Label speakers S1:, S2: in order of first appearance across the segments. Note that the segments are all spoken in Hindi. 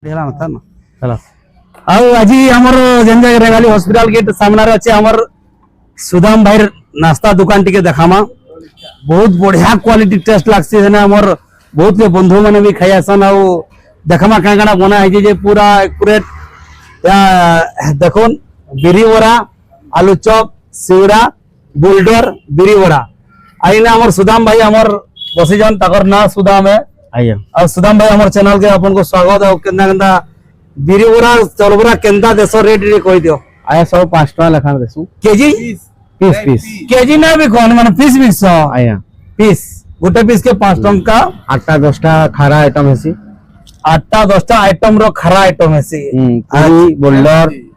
S1: हेला नता ना चला आउ आजी हमर जन जगह रेगाली हॉस्पिटल गेट सामने रे अछि हमर सुदाम भाई नाश्ता दुकान टिके देखामा बहुत बढ़िया क्वालिटी टेस्ट लागसी है ना हमर बहुत के बंधु माने भी खाइसन आउ देखमा का काना बना है जे पूरा एक्यूरेट या देखोन बिरी वड़ा आलू चॉप सिवड़ा बुलडर बिरी वड़ा आइना हमर सुदाम भाई हमर बसिजन तकर ना सुदाम है
S2: आइए
S1: और सुदाम भाई हमर चैनल के अपन को स्वागत है केंदा केंदा बिरी वड़ा चलबरा केंदा देसो रेट रे कहि दियो
S2: आया सब 5 टका लखान देसु
S1: केजी
S2: पीस
S1: केजी ना भी कोन माने पीस पीस
S2: आया
S1: पीस गोटे पीस के 5 टका
S2: 8टा 10टा खारा आइटम हेसी
S1: 8टा 10टा आइटम रो खरा आइटम हेसी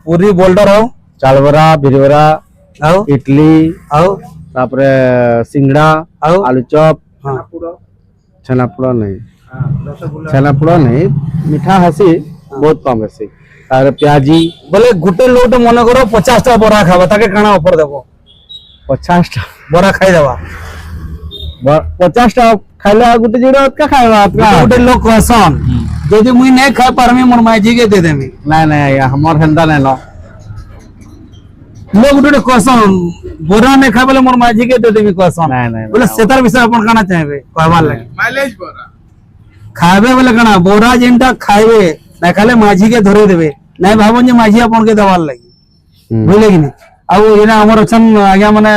S1: पूरी बोल्डर हो
S2: चालबरा बिरबरा
S1: आओ
S2: इडली
S1: आओ
S2: तापरे सिंगड़ा
S1: आओ
S2: आलू चॉप
S1: हां
S2: छनापुड़ा नहीं छनापुड़ा नहीं मीठा हसी बहुत कम हसी तार प्याजी
S1: बोले गुटे लोट मन करो 50 टा बरा खाबा ताके काना ऑफर देबो
S2: 50 टा
S1: बरा खाइ देबा
S2: 50 टा खाइला गुटे जिडो का खाइबा
S1: गुटे लोग कहसन यदि मुई नहीं खा परमी मोर माजी के दे देमी
S2: नहीं नहीं हमर हंदा नहीं लो
S1: लोग गुटे कहसन बोरा नहीं खा बोले मोर माजी के दे देमी कहसन
S2: नहीं
S1: बोले सेतार विषय अपन काना चाहबे कहबा लागे
S3: माइलेज बोरा
S1: खाबे बोले काना बोरा जेंटा खाइबे ना खाले माझी के धरे देबे नहीं भाबन जे माझी अपन के दवाल लगी बुझले कि नहीं आउ एना हमर अछन आज्ञा माने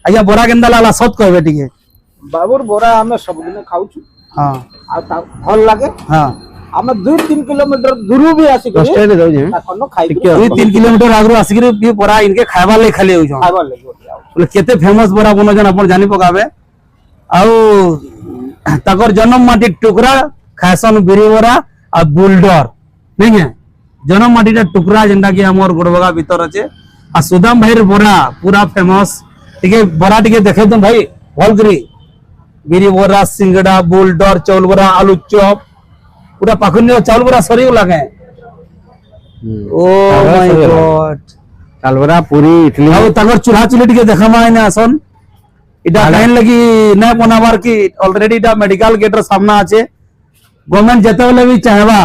S1: आज्ञा बोरा केंदा लाला सत कहबे ठीक है
S3: बाबूर बोरा हमें सब दिन खाऊ छु
S1: हां
S3: आ भल लागे
S1: हां
S3: हमें 2-3 किलोमीटर दूर भी आसी के
S2: कष्ट रे जाउ जे
S3: ताकनो खाई के
S1: 2-3 किलोमीटर आगरो आसी के भी बोरा इनके खाइबा ले खाली हो जाओ
S3: खाइबा ले
S1: बोले केते फेमस बोरा बनो जन अपन जानि पकाबे आउ तकर जन्म माटी टुकड़ा खासन बिरी बोरा आ बुलडर नहीं है जन्म माटी टा टुकड़ा जेंटा कि हमर गोड़बगा भीतर अछि आ सुदाम भाई रे बोरा पूरा फेमस ठीक है बोरा टिके देखे दन भाई भल करी बिरी बोरा सिंगड़ा बुलडर चावल बोरा आलू चॉप पूरा पाखुनी चावल बोरा सरी लागे ओ माय गॉड
S2: चालबरा पूरी इडली
S1: आउ तकर चूल्हा चुली टिके देखामा आइना आसन इटा काइन लगी नै बनाबार की ऑलरेडी इटा मेडिकल गेट रो सामना আছে गवर्नमेंट जेते बेले भी चाहबा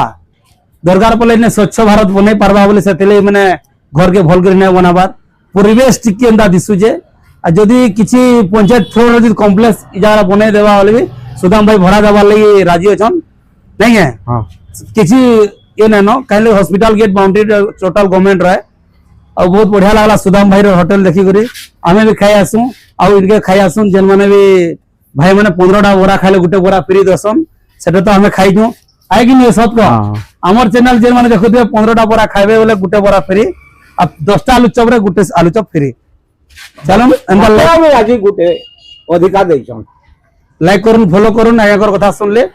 S1: दरकार पले ने स्वच्छ भारत बनै पारबा बोले सेतेले माने घर के भल करी नै बनाबार परिवेश टिके एंदा दिसु जे आ जदी किछि पंचायत थ्रो रो कॉम्प्लेक्स इ जगह बनै देबा बोले भी सुदाम भाई भड़ा देबा लगी राजी अछन नहीं है
S2: हां
S1: किछि ये नै न काइले hospital gate boundary total government रहे और बहुत बढ़िया लागला सुदाम भाई रो होटल देखि करी हमें भी खाइ आसु आ इनके खाइ आसु जन माने भी भाई माने 15टा बोरा खाइले गुटे बोरा फ्री दसन सेटा तो हमें खाइ नु आइ कि नहीं सब को हमर चैनल जे माने देखुते 15टा बोरा खाइबे बोले गुटे बोरा फ्री अब 10टा आलू चॉप रे गुटे आलू चॉप फ्री चलो एंदा
S3: में आज गुटे अधिकार देछन
S1: लाइक करून फॉलो करून आया कर कथा सुनले